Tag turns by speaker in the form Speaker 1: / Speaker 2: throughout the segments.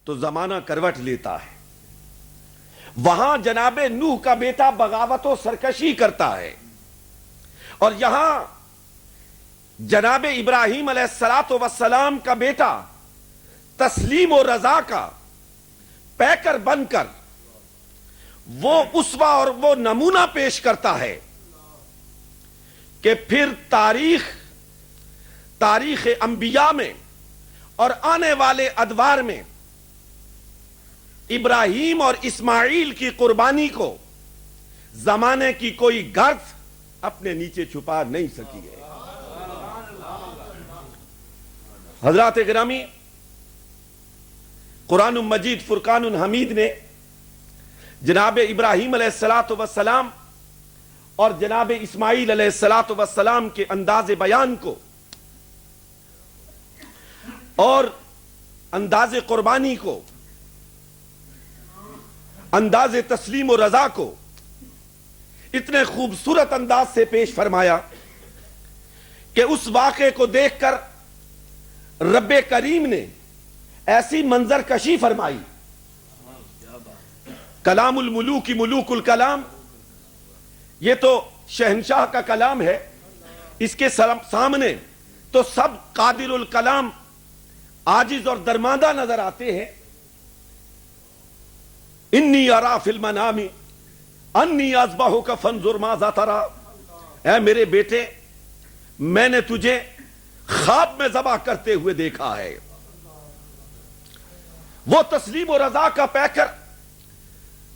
Speaker 1: تو زمانہ کروٹ لیتا ہے. وہاں جناب نوح کا بیٹا بغاوت و سرکشی کرتا ہے، اور یہاں جناب ابراہیم علیہ السلام کا بیٹا تسلیم و رضا کا پیکر بن کر وہ اسوہ اور وہ نمونہ پیش کرتا ہے کہ پھر تاریخ انبیاء میں اور آنے والے ادوار میں ابراہیم اور اسماعیل کی قربانی کو زمانے کی کوئی گرد اپنے نیچے چھپا نہیں سکی ہے. حضرات گرامی، قرآن مجید فرقان حمید نے جناب ابراہیم علیہ السلام اور جناب اسماعیل علیہ السلام کے انداز بیان کو اور انداز قربانی کو، انداز تسلیم و رضا کو اتنے خوبصورت انداز سے پیش فرمایا کہ اس واقعے کو دیکھ کر رب کریم نے ایسی منظر کشی فرمائی. کلام الملوک ملوک الکلام، یہ تو شہنشاہ کا کلام ہے، اس کے سامنے تو سب قادر الکلام عاجز اور درماندہ نظر آتے ہیں. انی ارا فی المنام انی اذبحک فانظر ماذا تری، اے میرے بیٹے میں نے تجھے خواب میں ذبح کرتے ہوئے دیکھا ہے. وہ تسلیم و رضا کا پیکر،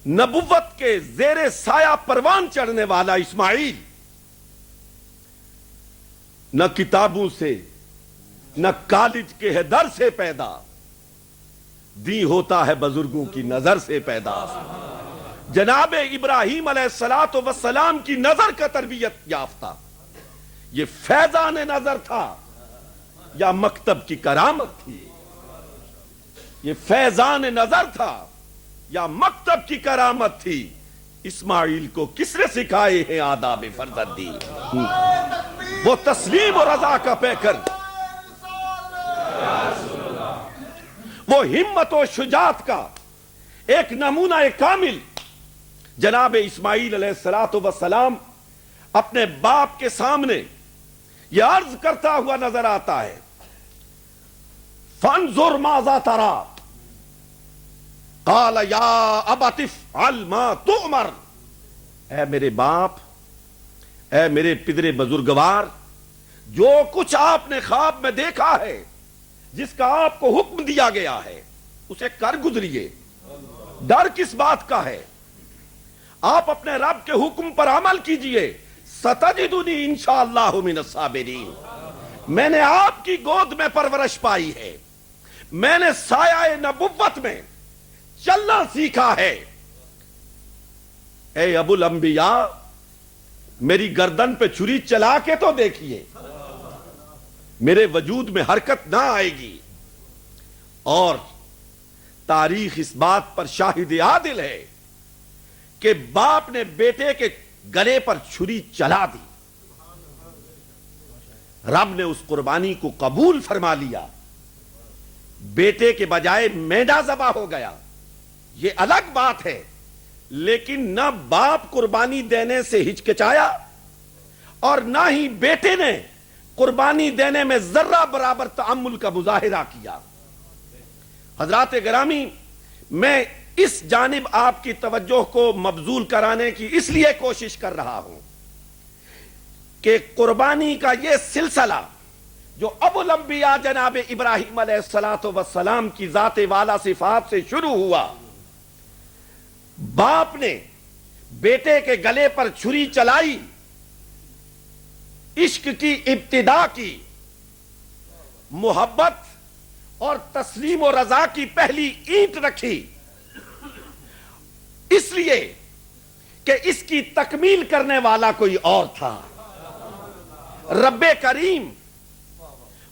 Speaker 1: نبوت کے زیر سایہ پروان چڑھنے والا اسماعیل، نہ کتابوں سے نہ کالج کے در سے پیدا، دی ہوتا ہے بزرگوں کی نظر سے پیدا. جناب ابراہیم علیہ السلام کی نظر کا تربیت یافتہ یہ فیضان نظر تھا یا مکتب کی کرامت تھی؟ یہ فیضان نظر تھا یا مکتب کی کرامت تھی؟ اسماعیل کو کس نے سکھائے ہیں آداب فرزندی؟ وہ تسلیم و رضا کا پیکر، وہ ہمت و شجاعت کا ایک نمونہ کامل جناب اسماعیل علیہ السلام اپنے باپ کے سامنے یہ عرض کرتا ہوا نظر آتا ہے. فانظر ماذا تری قال یا ابت افعل ما تؤمر، اے میرے باپ، اے میرے پدر بزرگوار، جو کچھ آپ نے خواب میں دیکھا ہے، جس کا آپ کو حکم دیا گیا ہے، اسے کر گزریے. ڈر کس بات کا ہے؟ آپ اپنے رب کے حکم پر عمل کیجئے. ستجدنی انشاءاللہ من الصابرین، میں نے آپ کی گود میں پرورش پائی ہے، میں نے سایہ نبوت میں چلنا سیکھا ہے. اے ابو الانبیاء، میری گردن پہ چھری چلا کے تو دیکھیے، میرے وجود میں حرکت نہ آئے گی. اور تاریخ اس بات پر شاہد عادل ہے کہ باپ نے بیٹے کے گلے پر چھری چلا دی، رب نے اس قربانی کو قبول فرما لیا، بیٹے کے بجائے مینڈا ذبح ہو گیا. یہ الگ بات ہے، لیکن نہ باپ قربانی دینے سے ہچکچایا اور نہ ہی بیٹے نے قربانی دینے میں ذرہ برابر تأمل کا مظاہرہ کیا. حضرات گرامی، میں اس جانب آپ کی توجہ کو مبذول کرانے کی اس لیے کوشش کر رہا ہوں کہ قربانی کا یہ سلسلہ جو ابو الانبیاء جناب ابراہیم علیہ السلام کی ذات والا صفات سے شروع ہوا، باپ نے بیٹے کے گلے پر چھری چلائی، عشق کی ابتدا کی، محبت اور تسلیم و رضا کی پہلی اینٹ رکھی، اس لیے کہ اس کی تکمیل کرنے والا کوئی اور تھا. رب کریم،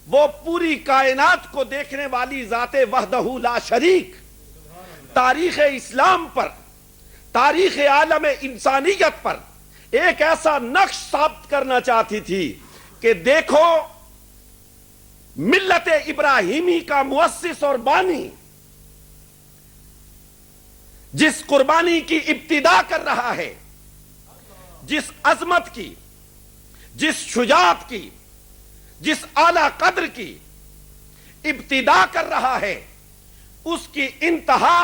Speaker 1: وہ پوری کائنات کو دیکھنے والی ذات وحدہ لا شریک، تاریخ اسلام پر، تاریخ عالم انسانیت پر ایک ایسا نقش ثابت کرنا چاہتی تھی کہ دیکھو ملت ابراہیمی کا مؤسس اور بانی جس قربانی کی ابتدا کر رہا ہے، جس عظمت کی، جس شجاعت کی، جس اعلی قدر کی ابتدا کر رہا ہے، اس کی انتہا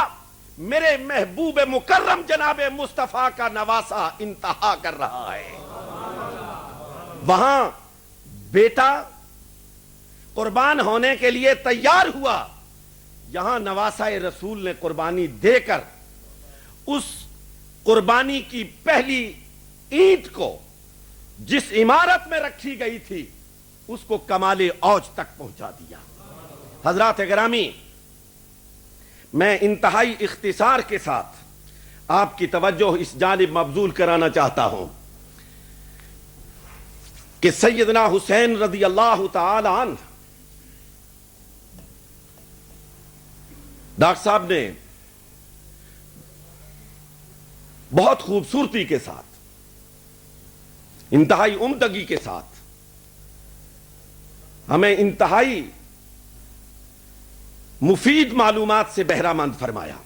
Speaker 1: میرے محبوب مکرم جناب مصطفیٰ کا نواسا انتہا کر رہا ہے۔ وہاں بیٹا قربان ہونے کے لیے تیار ہوا، یہاں نواسا رسول نے قربانی دے کر اس قربانی کی پہلی اینٹ کو جس عمارت میں رکھی گئی تھی اس کو کمال اوج تک پہنچا دیا۔ حضرات گرامی، میں انتہائی اختصار کے ساتھ آپ کی توجہ اس جانب مبذول کرانا چاہتا ہوں کہ سیدنا حسین رضی اللہ تعالی عنہ، ڈاکٹر صاحب نے بہت خوبصورتی کے ساتھ، انتہائی عمدگی کے ساتھ ہمیں انتہائی مفید معلومات سے بہرہ مند فرمایا۔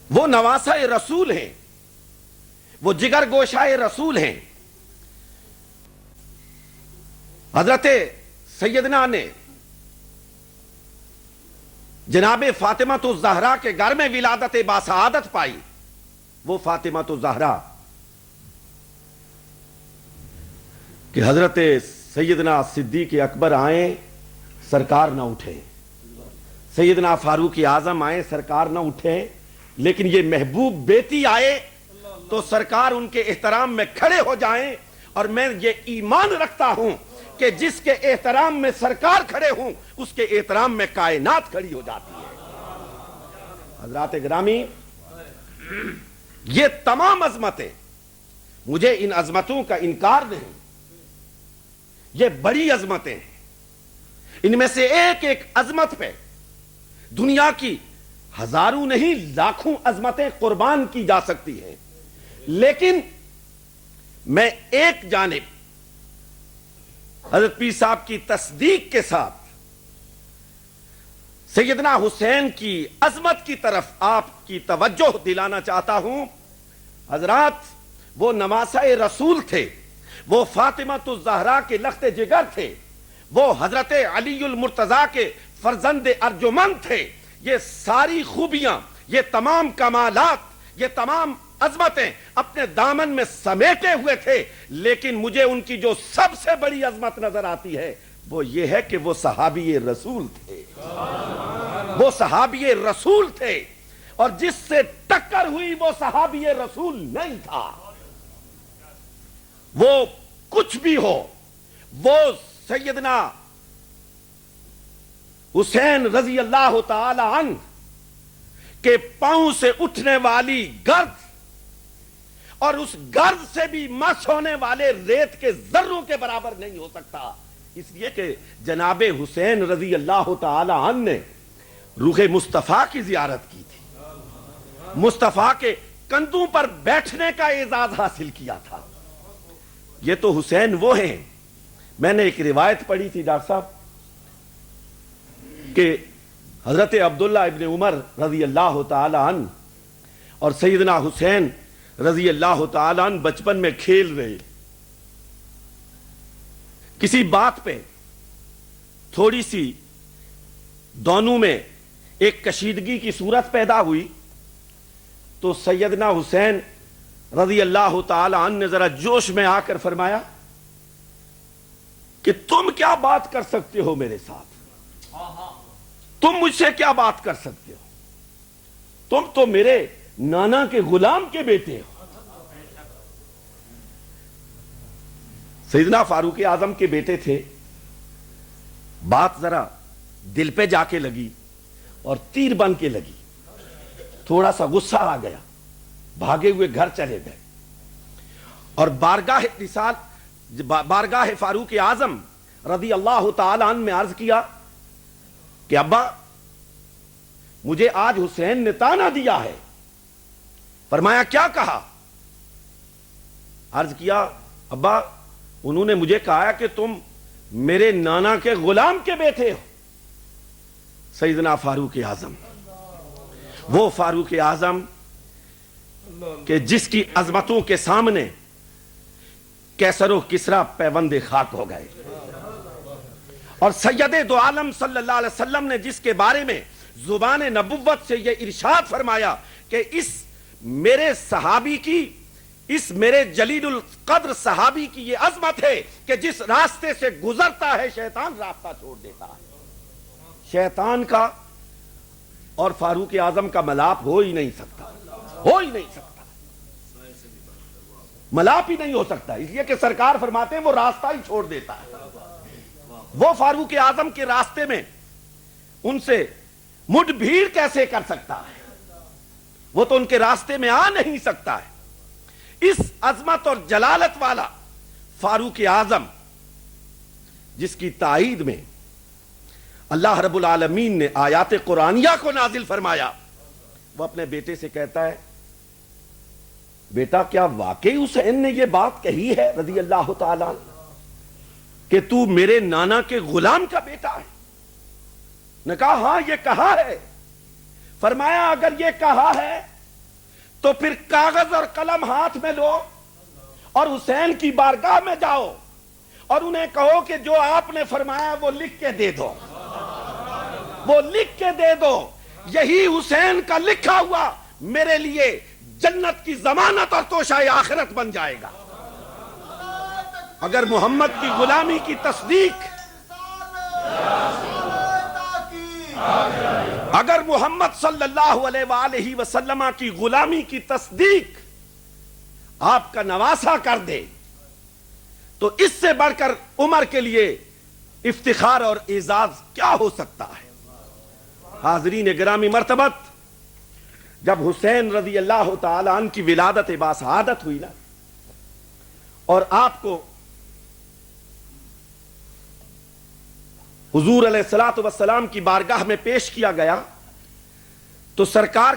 Speaker 1: وہ نواسہ رسول ہیں، وہ جگر گوشہ رسول ہیں۔ حضرت سیدنا نے جناب فاطمہ الزہرا کے گھر میں ولادت باسعادت پائی۔ وہ فاطمہ الزہرا کہ حضرت سیدنا صدیق اکبر آئیں، سرکار نہ اٹھے، سیدنا فاروق اعظم آئے، سرکار نہ اٹھے، لیکن یہ محبوب بیٹی آئے تو سرکار ان کے احترام میں کھڑے ہو جائیں، اور میں یہ ایمان رکھتا ہوں کہ جس کے احترام میں سرکار کھڑے ہوں اس کے احترام میں کائنات کھڑی ہو جاتی ہے۔ حضرات گرامی، یہ تمام عظمتیں، مجھے ان عظمتوں کا انکار نہیں، یہ بڑی عظمتیں ہیں، ان میں سے ایک ایک عظمت پہ دنیا کی ہزاروں نہیں لاکھوں عظمتیں قربان کی جا سکتی ہیں، لیکن میں ایک جانب حضرت پیر صاحب کی تصدیق کے ساتھ سیدنا حسین کی عظمت کی طرف آپ کی توجہ دلانا چاہتا ہوں۔ حضرات، وہ نواسہ رسول تھے، وہ فاطمہ الزہرا کے لخت جگر تھے، وہ حضرت علی المرتضیٰ کے فرزند ارجمند تھے۔ یہ ساری خوبیاں، یہ تمام کمالات، یہ تمام عظمتیں اپنے دامن میں سمیٹے ہوئے تھے، لیکن مجھے ان کی جو سب سے بڑی عظمت نظر آتی ہے وہ یہ ہے کہ وہ صحابی رسول تھے، وہ صحابی رسول تھے، اور جس سے ٹکر ہوئی وہ صحابی رسول نہیں تھا۔ وہ کچھ بھی ہو، وہ سیدنا حسین رضی اللہ تعالی عنہ کے پاؤں سے اٹھنے والی گرد اور اس گرد سے بھی مس ہونے والے ریت کے ذروں کے برابر نہیں ہو سکتا، اس لیے کہ جناب حسین رضی اللہ تعالی عنہ نے روح مصطفیٰ کی زیارت کی تھی، مصطفیٰ کے کندھوں پر بیٹھنے کا اعزاز حاصل کیا تھا۔ یہ تو حسین وہ ہیں۔ میں نے ایک روایت پڑھی تھی ڈاکٹر صاحب کہ حضرت عبداللہ ابن عمر رضی اللہ تعالی عنہ اور سیدنا حسین رضی اللہ تعالی عنہ بچپن میں کھیل رہے، کسی بات پہ تھوڑی سی دونوں میں ایک کشیدگی کی صورت پیدا ہوئی، تو سیدنا حسین رضی اللہ تعالی عنہ نے ذرا جوش میں آ کر فرمایا کہ تم کیا بات کر سکتے ہو میرے ساتھ، تم مجھ سے کیا بات کر سکتے ہو، تم تو میرے نانا کے غلام کے بیٹے ہو۔ سیدنا فاروق اعظم کے بیٹے تھے، بات ذرا دل پہ جا کے لگی اور تیر بن کے لگی، تھوڑا سا غصہ آ گیا، بھاگے ہوئے گھر چلے گئے اور بارگاہ فاروق اعظم رضی اللہ تعالی عنہ میں عرض کیا کہ ابا مجھے آج حسین نے تانا دیا ہے۔ فرمایا کیا کہا؟ عرض کیا ابا انہوں نے مجھے کہا کہ تم میرے نانا کے غلام کے بیٹے ہو۔ سیدنا فاروق اعظم وہ فاروق اعظم کہ جس کی عظمتوں کے سامنے کیسر و کسرا پیوند خاک ہو گئے، اور سید دو عالم صلی اللہ علیہ وسلم نے جس کے بارے میں زبان نبوت سے یہ ارشاد فرمایا کہ اس میرے صحابی کی، اس میرے جلیل القدر صحابی کی یہ عظمت ہے کہ جس راستے سے گزرتا ہے شیطان راستہ چھوڑ دیتا ہے۔ شیطان کا اور فاروق اعظم کا ملاپ ہو ہی نہیں سکتا، ہو ہی نہیں سکتا، ملاپ ہی نہیں ہو سکتا، اس لیے کہ سرکار فرماتے ہیں وہ راستہ ہی چھوڑ دیتا ہے۔ وہ فاروق اعظم کے راستے میں ان سے مڈ بھیڑ کیسے کر سکتا ہے؟ وہ تو ان کے راستے میں آ نہیں سکتا ہے۔ اس عظمت اور جلالت والا فاروق اعظم جس کی تائید میں اللہ رب العالمین نے آیات قرآنیہ کو نازل فرمایا، وہ اپنے بیٹے سے کہتا ہے بیٹا کیا واقعی حسین نے یہ بات کہی ہے رضی اللہ تعالی کہ تو میرے نانا کے غلام کا بیٹا ہے؟ نے کہا ہاں یہ کہا ہے۔ فرمایا اگر یہ کہا ہے تو پھر کاغذ اور قلم ہاتھ میں لو اور حسین کی بارگاہ میں جاؤ اور انہیں کہو کہ جو آپ نے فرمایا وہ لکھ کے دے دو، وہ لکھ کے دے دو، یہی حسین کا لکھا ہوا میرے لیے جنت کی ضمانت اور توشہ آخرت بن جائے گا۔ اگر محمد کی غلامی کی تصدیق، اگر محمد صلی اللہ علیہ وآلہ وسلم کی غلامی کی تصدیق آپ کا نواسا کر دے تو اس سے بڑھ کر عمر کے لیے افتخار اور اعزاز کیا ہو سکتا ہے؟ حاضرین گرامی مرتبت، جب حسین رضی اللہ تعالی عنہ کی ولادت باسعادت ہوئی نا اور آپ کو حضور علیہ الصلوۃ والسلام کی بارگاہ میں پیش کیا گیا تو سرکار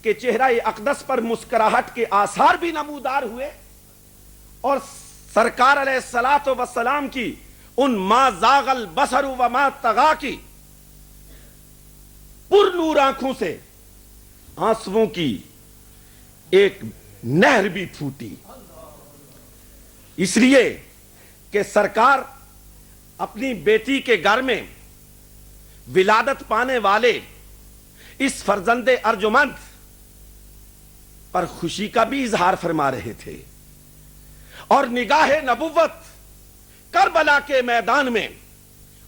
Speaker 1: کے چہرہ اقدس پر مسکراہٹ کے آثار بھی نمودار ہوئے، اور سرکار علیہ الصلوۃ والسلام کی ان ما زاغ البصر وما طغی کی پر نور آنکھوں سے آنسوؤں کی ایک نہر بھی پھوٹی، اس لیے کہ سرکار اپنی بیٹی کے گھر میں ولادت پانے والے اس فرزند ارجمند پر خوشی کا بھی اظہار فرما رہے تھے، اور نگاہ نبوت کربلا کے میدان میں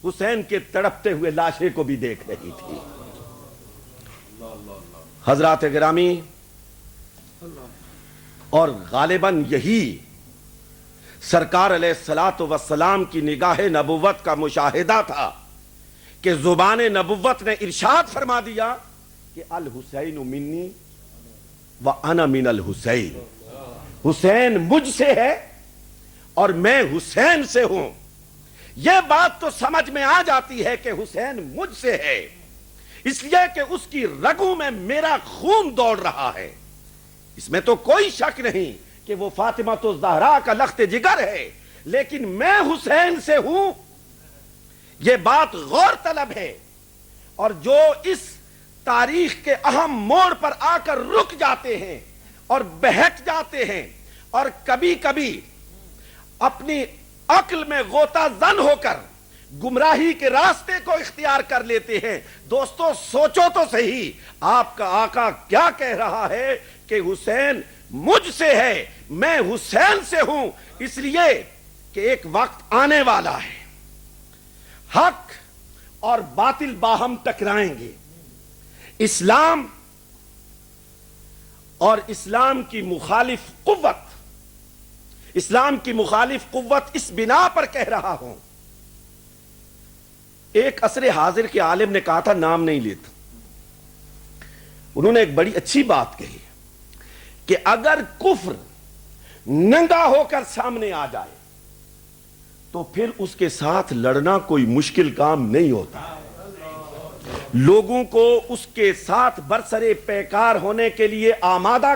Speaker 1: حسین کے تڑپتے ہوئے لاشے کو بھی دیکھ رہی تھی۔ حضرات گرامی، اور غالباً یہی سرکار علیہ الصلوۃ والسلام کی نگاہ نبوت کا مشاہدہ تھا کہ زبان نبوت نے ارشاد فرما دیا کہ الحسین منی وانا من الحسین، حسین مجھ سے ہے اور میں حسین سے ہوں۔ یہ بات تو سمجھ میں آ جاتی ہے کہ حسین مجھ سے ہے، اس لیے کہ اس کی رگوں میں میرا خون دوڑ رہا ہے، اس میں تو کوئی شک نہیں کہ وہ فاطمہ الزہرا کا لخت جگر ہے، لیکن میں حسین سے ہوں، یہ بات غور طلب ہے۔ اور جو اس تاریخ کے اہم موڑ پر آ کر رک جاتے ہیں اور بہک جاتے ہیں اور کبھی کبھی اپنی عقل میں غوطہ زن ہو کر گمراہی کے راستے کو اختیار کر لیتے ہیں، دوستو سوچو تو صحیح، آپ کا آقا کیا کہہ رہا ہے کہ حسین مجھ سے ہے، میں حسین سے ہوں، اس لیے کہ ایک وقت آنے والا ہے حق اور باطل باہم ٹکرائیں گے، اسلام اور اسلام کی مخالف قوت، اسلام کی مخالف قوت اس بنا پر کہہ رہا ہوں۔ ایک عصر حاضر کے عالم نے کہا تھا، نام نہیں لیتا، انہوں نے ایک بڑی اچھی بات کہی کہ اگر کفر ننگا ہو کر سامنے آ جائے تو پھر اس کے ساتھ لڑنا کوئی مشکل کام نہیں ہوتا، لوگوں کو اس کے ساتھ برسرے پیکار ہونے کے لیے آمادہ